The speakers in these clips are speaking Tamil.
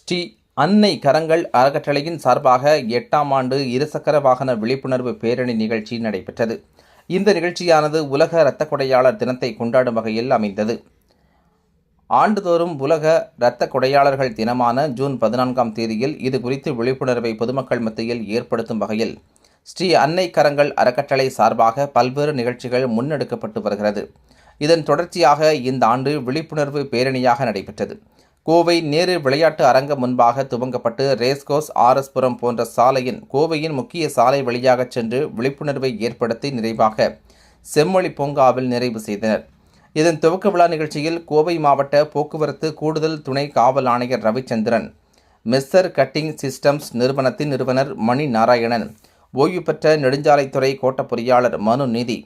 ஸ்ரீ அன்னை கரங்கள் அறக்கட்டளையின் சார்பாக 8ஆம் ஆண்டு இருசக்கர வாகன விழிப்புணர்வு பேரணி நிகழ்ச்சி நடைபெற்றது. இந்த நிகழ்ச்சியானது உலக இரத்த கொடையாளர் தினத்தை கொண்டாடும் வகையில் அமைந்தது. ஆண்டுதோறும் உலக இரத்த கொடையாளர்கள் தினமான ஜூன் 14ஆம் தேதியில் இது குறித்து விழிப்புணர்வை பொதுமக்கள் மத்தியில் ஏற்படுத்தும் வகையில் ஸ்ரீ அன்னை கரங்கள் அறக்கட்டளை சார்பாக பல்வேறு நிகழ்ச்சிகள் முன்னெடுக்கப்பட்டு வருகிறது. இதன் தொடர்ச்சியாக இந்த ஆண்டு விழிப்புணர்வு பேரணியாக நடைபெற்றது. கோவை நேரு விளையாட்டு அரங்கம் முன்பாக துவங்கப்பட்டு ரேஸ்கோஸ், RS புரம் போன்ற சாலையின் கோவையின் முக்கிய சாலை வழியாக சென்று விழிப்புணர்வை ஏற்படுத்தி நிறைவாக செம்மொழி பூங்காவில் நிறைவு செய்தனர். இதன் துவக்க விழா நிகழ்ச்சியில் கோவை மாவட்ட போக்குவரத்து கூடுதல் துணை காவல் ஆணையர் ரவிச்சந்திரன், மெஸ்ஸர் கட்டிங் சிஸ்டம்ஸ் நிறுவனத்தின் நிறுவனர் மணி நாராயணன், ஓய்வு பெற்ற நெடுஞ்சாலைத்துறை கோட்ட பொறியாளர் மனு நீதி,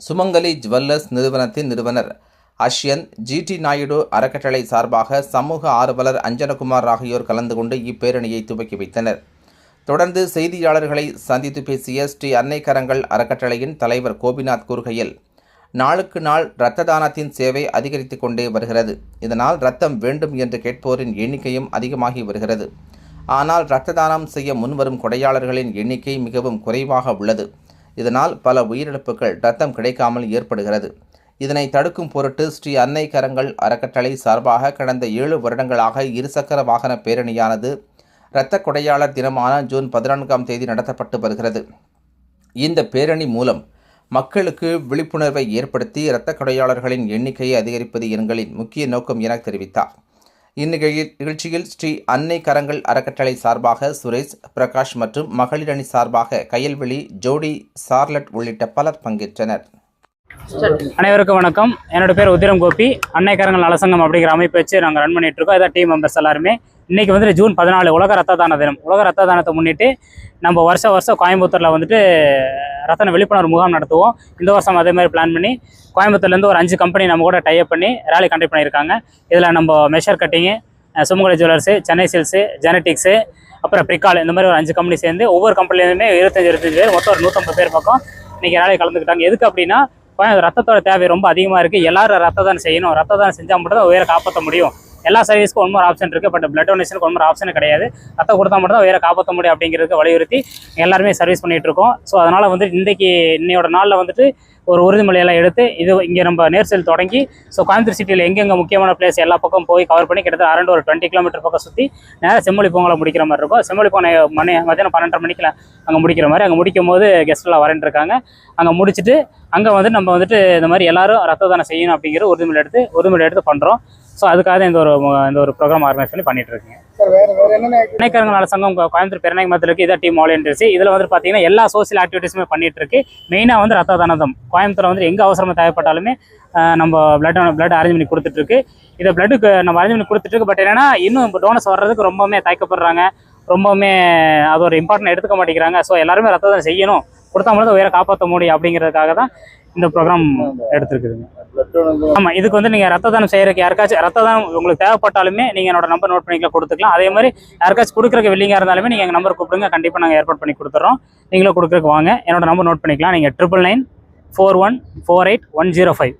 சுமங்கலி ஜுவல்லர்ஸ் நிறுவனத்தின் நிறுவனர் அஷ்யன், GT நாயுடு அறக்கட்டளை சார்பாக சமூக ஆர்வலர் அஞ்சனகுமார் ஆகியோர் கலந்து கொண்டு இப்பேரணியை துவக்கி வைத்தனர். தொடர்ந்து செய்தியாளர்களை சந்தித்து பேசிய ஸ்ரீ அன்னை கரங்கள் அறக்கட்டளையின் தலைவர் கோபிநாத் கூறுகையில், நாளுக்கு நாள் இரத்த தானத்தின் சேவை அதிகரித்து கொண்டே வருகிறது. இதனால் இரத்தம் வேண்டும் என்று கேட்போரின் எண்ணிக்கையும் அதிகமாகி வருகிறது. ஆனால் இரத்த தானம் செய்ய முன்வரும் கொடையாளர்களின் எண்ணிக்கை மிகவும் குறைவாக உள்ளது. இதனால் பல உயிரிழப்புகள் இரத்தம் கிடைக்காமல் ஏற்படுகிறது. இதனை தடுக்கும் பொருட்டு ஸ்ரீ அன்னை கரங்கள் அறக்கட்டளை சார்பாக கடந்த 7 வருடங்களாக இருசக்கர வாகன பேரணியானது இரத்த கொடையாளர் தினமான ஜூன் 14ஆம் தேதி நடத்தப்பட்டு வருகிறது. இந்த பேரணி மூலம் மக்களுக்கு விழிப்புணர்வை ஏற்படுத்தி இரத்த கொடையாளர்களின் எண்ணிக்கையை அதிகரிப்பது எங்களின் முக்கிய நோக்கம் என தெரிவித்தார். இந்நிகழ்ச்சியில் ஸ்ரீ அன்னை கரங்கள் அறக்கட்டளை சார்பாக சுரேஷ், பிரகாஷ் மற்றும் மகளிர் அணி சார்பாக கயல்விழி, ஜோடி, சார்லட் உள்ளிட்ட பலர் பங்கேற்றனர். அனைவருக்கும் வணக்கம். என்னோட பேர் உத்திரம் கோபி. அன்னை கரங்கள் நலசங்கம் அப்படிங்கிற அமைப்பு வச்சு நாங்கள் ரன் பண்ணிட்டு இருக்கோம். இதான் டீம் மெம்பர்ஸ் எல்லாருமே. இன்றைக்கி வந்துட்டு ஜூன் 14 உலக ரத்த தான தினம். உலக ரத்த தானத்தை முன்னிட்டு நம்ம வருஷம் கோயம்புத்தூரில் வந்துட்டு ரத்தன விழிப்புணர்வு முகாம் நடத்துவோம். இந்த வருஷம் அதே மாதிரி பிளான் பண்ணி கோயம்புத்தூர்லேருந்து ஒரு 5 கம்பெனி நம்ம கூட டைப் பண்ணி ரேலி கண்டக்ட் பண்ணியிருக்காங்க. இதில் நம்ம மெஷர் கட்டிங்கு, சுமங்கலி ஜுவல்லர்ஸு, சென்னை சில்ஸு, ஜெனட்டிக்ஸு, அப்புறம் பிரிக்கால், இந்த மாதிரி ஒரு 5 கம்பெனி சேர்ந்து ஒவ்வொரு கம்பெனிலேருந்துமே 25 பேர், மொத்தம் ஒரு 150 பேர் பக்கம் இன்றைக்கி ரேலி கலந்துக்கிட்டாங்க. எதுக்கு அப்படின்னா ரத்தத்தோட தேவை ரொம்ப அதிகமாக இருக்குது. எல்லாரும் ரத்த தானம் செய்யணும். ரத்த தானம் செஞ்சால் மட்டும் தான் உயிரை காப்பாற்ற முடியும். எல்லா சர்வீஸ்க்கும் ஒன்று ஒரு ஆப்ஷன் இருக்குது. பட் பிளட் டொனேஷனுக்கு ஒன்று ஒரு ஆப்ஷன் கிடையாது. ரத்தம் கொடுத்தா மட்டும் தான் உயிரை காப்பாற்ற முடியும் அப்படிங்கிறதுக்கு வலியுறுத்தி எல்லாருமே சர்வீஸ் பண்ணிகிட்டு இருக்கோம். ஸோ அதனால் வந்துட்டு இன்னையோட நாளில் வந்துட்டு ஒரு உறுதிமொழியெல்லாம் எடுத்து இது இங்கே நம்ம நேர்சல் தொடங்கி கோயம்புத்தூர் சிட்டியில் எங்கெங்கே முக்கியமான பிளேஸ் எல்லா பக்கம் போய் கவர் பண்ணி கிட்டத்தட்ட அரௌண்ட் ஒரு 20 கிலோமீட்டர் பக்கம் சுற்றி நேராக செம்மொழி பூங்காவில் முடிக்கிற மாதிரி இருக்கும். செம்மொழி மதியானம் 12:30 மணிக்கு அங்கே முடிக்கிற மாதிரி. அங்கே முடிக்கும் போது கெஸ்ட்லாம் வரேன் இருக்காங்க. அங்கே முடிச்சுட்டு அங்கே நம்ம வந்துட்டு இந்த மாதிரி எல்லாரும் ரத்த தானம் செய்யணும் அப்படிங்கிற உறுதிமொழி எடுத்து பண்ணுறோம். ஸோ அதுக்காக இந்த ஒரு ப்ரோக்ராம் ஆர்கனைஸ் பண்ணி பண்ணிட்டு இருக்கீங்க. அன்னை கரங்கள் நலசங்கம் கோயம்புத்தூர் பெருநாயக மத்தியில் இருக்குது. இதான் டீம் வாலண்டியர்ஸ். இதில் வந்து பார்த்தீங்கன்னா எல்லா சோசியல் ஆக்டிவிட்டீஸுமே பண்ணிட்டு இருக்கு. மெயினாக வந்து ரத்த தானம் கோயம்புத்தூர் வந்து எங்கே அவசரமாக தேவைப்பட்டாலுமே நம்ம பிளட் அரேஞ்ச் பண்ணி கொடுத்துட்ருக்கு. இதை பிளட்டுக்கு நம்ம அரேஞ்ச் பண்ணி கொடுத்துட்ருக்கு. பட் என்னன்னா இன்னும் டோனர்ஸ் வர்றதுக்கு ரொம்பவுமே தயக்கப்படுறாங்க. ரொம்பவுமே அது ஒரு இம்பார்ட்டன்ட் எடுத்துக்க மாட்டேங்கிறாங்க. ஸோ எல்லாருமே ரத்த தானம் செய்யணும், கொடுத்தா மட்டும் தான் உயிரை காப்பாற்ற முடியும் அப்படிங்கிறதுக்காக தான் இந்த ப்ரோக்ராம் எடுத்துருக்குதுங்க. ஆமாம், இதுக்கு வந்து நீங்கள் ரத்த தானம் செய்கிறதுக்கு யாருக்காச்சும் ரத்த தானம் உங்களுக்கு தேவைப்பட்டாலுமே நீங்கள் என்னோட நம்பர் நோட் பண்ணிக்கலாம், கொடுத்துக்கலாம். அதே மாதிரி யாருக்காச்சும் கொடுக்குறக்கு வில்லிங்காக இருந்தாலுமே நீங்கள் எங்கள் நம்பர் கூப்பிடுங்க, கண்டிப்பாக நாங்கள் ஏற்பாடு பண்ணி கொடுத்துட்றோம். நீங்களும் கொடுக்குறக்கு வாங்க. என்னோட நம்பர் நோட் பண்ணிக்கலாம். நீங்கள் 9994148105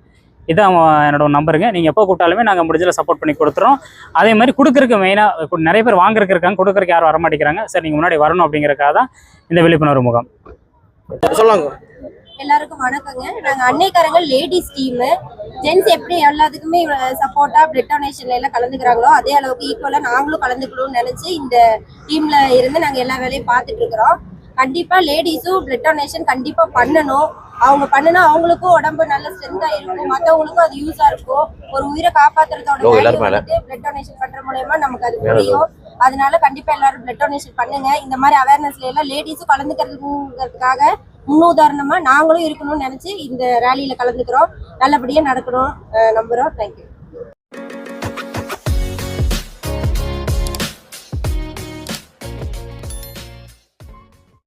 இதான் என்னோட நம்பருங்க. நீங்கள் எப்போ கூப்பிட்டாலுமே நாங்கள் முடிஞ்சதில் சப்போர்ட் பண்ணி கொடுத்துறோம். அதே மாதிரி கொடுக்குறக்கு மெயினாக நிறைய பேர் வாங்குறதுக்கு இருக்காங்க, கொடுக்குறக்கு யாரும் வரமாட்டேங்கிறாங்க. சரி, நீங்கள் முன்னாடி வரணும் அப்படிங்கிறக்காக தான் இந்த விழிப்புணர்வு முகாம். சொல்லுங்க. எல்லாருக்கும் வணக்கங்க. நாங்க அன்னை கரங்கள் லேடிஸ் டீம். ஜென்ஸ் எப்படி எல்லாத்துக்குமே சப்போர்ட்டா பிளட் டொனேஷன்ல எல்லாம் கலந்துக்கிறாங்களோ அதே அளவுக்கு ஈக்குவலா நாங்களும் கலந்துக்கணும்னு நினைச்சு இந்த டீம்ல இருந்து நாங்க எல்லா வேலையும் பார்த்துட்டு இருக்கிறோம். கண்டிப்பா லேடிஸும் பிளட் டொனேஷன் கண்டிப்பா பண்ணணும். அவங்க பண்ணுனா அவங்களுக்கும் உடம்பு நல்ல ஸ்ட்ரென்த்தா இருக்கும், மற்றவங்களுக்கும் அது யூஸா இருக்கும். ஒரு உயிரை காப்பாத்துறதோட பிளட் டொனேஷன் பண்ற மூலமா நமக்கு அது புரியும். அதனால கண்டிப்பா எல்லாரும் பிளட் டொனேஷன் பண்ணுங்க. இந்த மாதிரி அவேர்னஸ்ல எல்லாம் லேடிஸும் கலந்துக்கிறதுக்காக முன்னுதாரணமா நாங்களும் இருக்கணும்னு நினைச்சு இந்த ரேலியில கலந்துக்கிறோம். நல்லபடியா நடக்கணும் நம்புறோம். தேங்க்யூ.